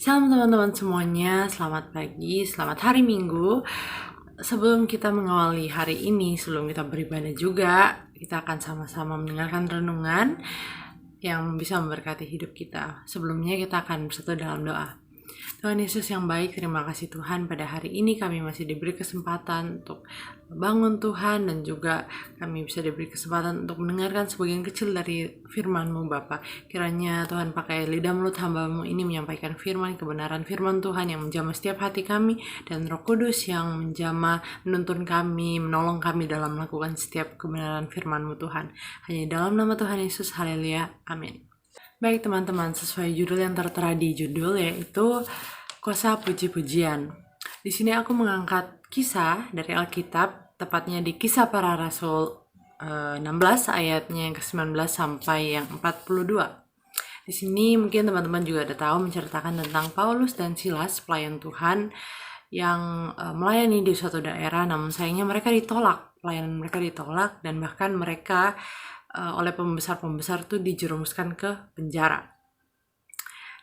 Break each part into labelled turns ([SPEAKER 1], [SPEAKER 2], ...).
[SPEAKER 1] Salam teman-teman semuanya, selamat pagi, selamat hari Minggu. Sebelum kita mengawali hari ini, sebelum kita beribadah juga, kita akan sama-sama mendengarkan renungan yang bisa memberkati hidup kita. Sebelumnya kita akan bersatu dalam doa. Tuhan Yesus yang baik, terima kasih Tuhan, pada hari ini kami masih diberi kesempatan untuk bangun Tuhan, dan juga kami bisa diberi kesempatan untuk mendengarkan sebagian kecil dari firman-Mu Bapa. Kiranya Tuhan pakai lidah mulut hamba-Mu ini menyampaikan firman, kebenaran firman Tuhan yang menjamah setiap hati kami, dan Roh Kudus yang menjamah, menuntun kami, menolong kami dalam melakukan setiap kebenaran firman-Mu Tuhan. Hanya dalam nama Tuhan Yesus, haleluya, amin. Baik teman-teman, sesuai judul yang tertera di judul, yaitu Kuasa Puji-Pujian. Di sini aku mengangkat kisah dari Alkitab, tepatnya di Kisah Para Rasul 16 ayatnya yang ke-19 sampai yang 42. Di sini mungkin teman-teman juga ada tahu menceritakan tentang Paulus dan Silas, pelayan Tuhan yang melayani di suatu daerah, namun sayangnya mereka ditolak, pelayanan mereka ditolak, dan bahkan mereka oleh pembesar-pembesar tuh dijerumuskan ke penjara.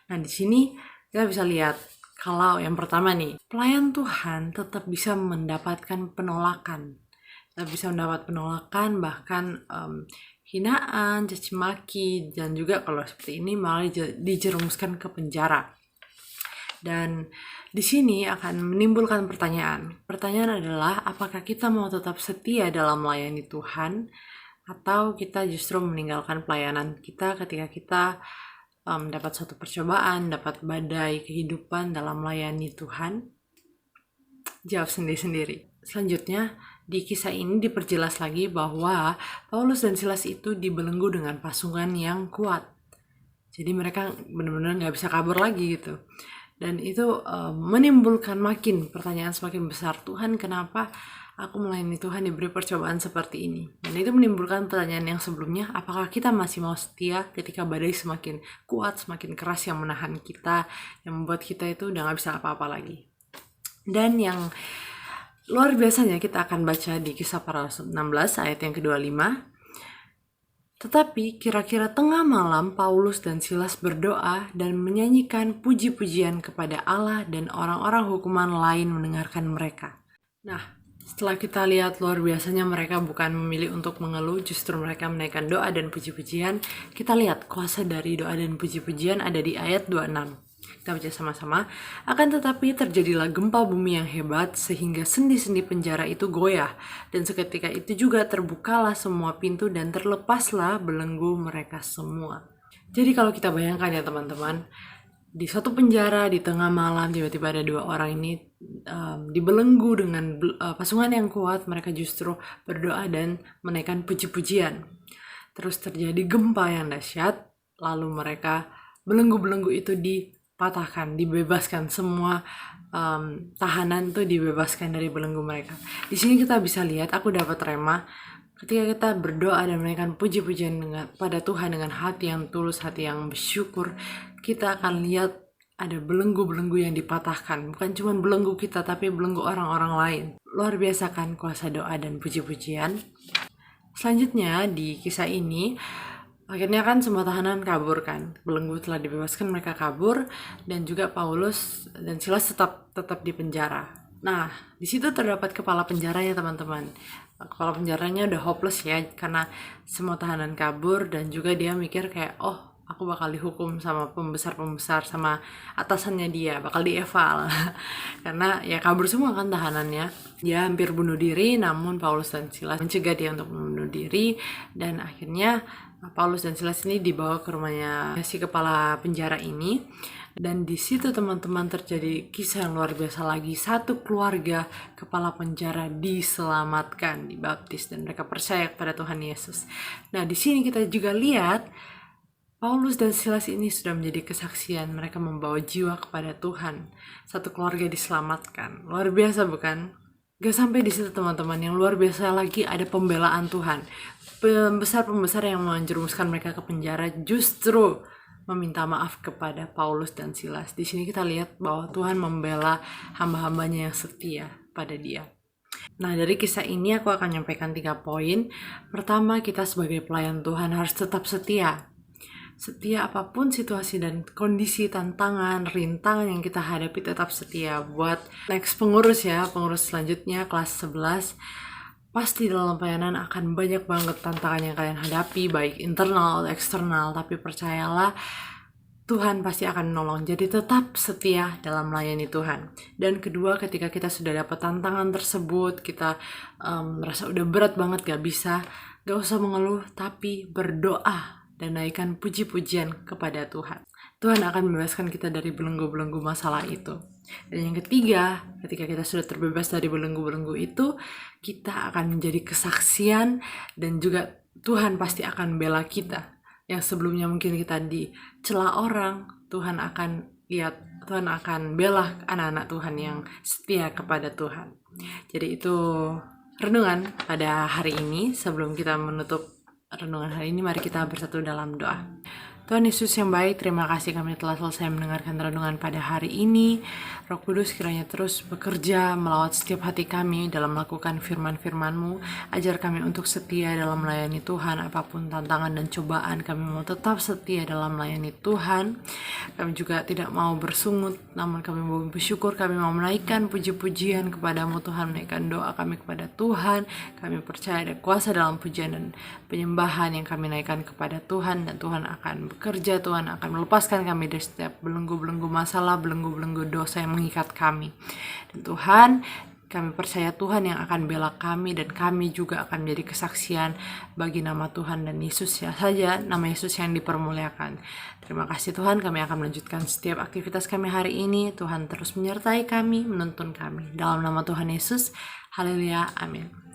[SPEAKER 1] Nah, di sini kita bisa lihat kalau yang pertama nih, pelayan Tuhan tetap bisa mendapatkan penolakan. Tetap bisa mendapat penolakan, bahkan hinaan, caci maki, dan juga kalau seperti ini malah dijerumuskan ke penjara. Dan di sini akan menimbulkan pertanyaan. Pertanyaan adalah, apakah kita mau tetap setia dalam melayani Tuhan, atau kita justru meninggalkan pelayanan kita ketika kita dapat suatu percobaan, dapat badai kehidupan dalam melayani Tuhan? Jawab sendiri-sendiri. Selanjutnya, di kisah ini diperjelas lagi bahwa Paulus dan Silas itu dibelenggu dengan pasungan yang kuat. Jadi mereka benar-benar gak bisa kabur lagi gitu. Dan itu menimbulkan makin pertanyaan semakin besar. Tuhan, kenapa aku melayani Tuhan diberi percobaan seperti ini? Dan itu menimbulkan pertanyaan yang sebelumnya, apakah kita masih mau setia ketika badai semakin kuat, semakin keras yang menahan kita, yang membuat kita itu udah gak bisa apa-apa lagi. Dan yang luar biasanya kita akan baca di Kisah Para Rasul 16 ayat yang ke-25. Tetapi kira-kira tengah malam Paulus dan Silas berdoa dan menyanyikan puji-pujian kepada Allah, dan orang-orang hukuman lain mendengarkan mereka. Nah, setelah kita lihat luar biasanya mereka bukan memilih untuk mengeluh, justru mereka menaikkan doa dan puji-pujian, kita lihat kuasa dari doa dan puji-pujian ada di ayat 26. Kita baca sama-sama. Akan tetapi terjadilah gempa bumi yang hebat sehingga sendi-sendi penjara itu goyah, dan seketika itu juga terbukalah semua pintu dan terlepaslah belenggu mereka semua. Jadi kalau kita bayangkan ya teman-teman, di suatu penjara di tengah malam tiba-tiba ada dua orang ini dibelenggu dengan pasungan yang kuat. Mereka justru berdoa dan menaikkan puji-pujian. Terus terjadi gempa yang dahsyat, lalu mereka belenggu-belenggu itu dipatahkan, dibebaskan, semua tahanan tuh dibebaskan dari belenggu mereka. Di sini kita bisa lihat, aku dapat rema ketika kita berdoa dan menaikkan puji-pujian pada Tuhan dengan hati yang tulus, hati yang bersyukur, kita akan lihat ada belenggu-belenggu yang dipatahkan. Bukan cuma belenggu kita, tapi belenggu orang-orang lain. Luar biasa kan kuasa doa dan puji-pujian. Selanjutnya di kisah ini, akhirnya kan semua tahanan kabur kan. Belenggu telah dibebaskan, mereka kabur, dan juga Paulus dan Silas tetap di penjara. Nah, di situ terdapat kepala penjara ya teman-teman. Kepala penjaranya udah hopeless ya, karena semua tahanan kabur, dan juga dia mikir kayak, oh, aku bakal dihukum sama pembesar-pembesar, sama atasannya dia, bakal dieval. Karena ya kabur semua kan tahanannya. Dia hampir bunuh diri, namun Paulus dan Silas mencegah dia untuk membunuh diri, dan akhirnya Paulus dan Silas ini dibawa ke rumahnya si kepala penjara ini. Dan di situ teman-teman terjadi kisah yang luar biasa lagi. Satu keluarga kepala penjara diselamatkan, dibaptis, dan mereka percaya kepada Tuhan Yesus. Nah, di sini kita juga lihat Paulus dan Silas ini sudah menjadi kesaksian. Mereka membawa jiwa kepada Tuhan. Satu keluarga diselamatkan. Luar biasa bukan? Gak sampai di situ teman-teman. Yang luar biasa lagi ada pembelaan Tuhan. Pembesar-pembesar yang menjerumuskan mereka ke penjara justru meminta maaf kepada Paulus dan Silas. Di sini kita lihat bahwa Tuhan membela hamba-hambanya yang setia pada dia. Nah, dari kisah ini aku akan menyampaikan 3 poin. Pertama, kita sebagai pelayan Tuhan harus tetap setia. setia apapun situasi dan kondisi, tantangan, rintangan yang kita hadapi, tetap setia. Buat next pengurus selanjutnya kelas 11, pasti dalam pelayanan akan banyak banget tantangan yang kalian hadapi, baik internal atau eksternal, tapi percayalah Tuhan pasti akan menolong. Jadi tetap setia dalam melayani Tuhan. Dan kedua, ketika kita sudah dapat tantangan tersebut, kita merasa udah berat banget, gak usah mengeluh, tapi berdoa dan naikkan puji-pujian kepada Tuhan. Tuhan akan membebaskan kita dari belenggu-belenggu masalah itu. Dan yang ketiga, ketika kita sudah terbebas dari belenggu-belenggu itu, kita akan menjadi kesaksian, dan juga Tuhan pasti akan bela kita. Yang sebelumnya mungkin kita dicela orang, Tuhan akan bela anak-anak Tuhan yang setia kepada Tuhan. Jadi itu renungan pada hari ini. Sebelum kita menutup renungan hari ini, mari kita bersatu dalam doa. Tuhan Yesus yang baik, terima kasih kami telah selesai mendengarkan renungan pada hari ini. Roh Kudus kiranya terus bekerja melawat setiap hati kami dalam melakukan firman-firman-Mu. Ajar kami untuk setia dalam melayani Tuhan, apapun tantangan dan cobaan, kami mau tetap setia dalam melayani Tuhan. Kami juga tidak mau bersungut, namun kami mau bersyukur, kami mau menaikkan puji-pujian kepada-Mu Tuhan, menaikkan doa kami kepada Tuhan. Kami percaya ada kuasa dalam pujian dan penyembahan yang kami naikkan kepada Tuhan, dan Tuhan akan bekerja, Tuhan akan melepaskan kami dari setiap belenggu-belenggu masalah, belenggu-belenggu dosa yang mengikat kami. Dan Tuhan, kami percaya Tuhan yang akan bela kami, dan kami juga akan menjadi kesaksian bagi nama Tuhan dan Yesus saja, nama Yesus yang dipermuliakan. Terima kasih Tuhan, kami akan melanjutkan setiap aktivitas kami hari ini. Tuhan terus menyertai kami, menuntun kami. Dalam nama Tuhan Yesus, haleluya, amin.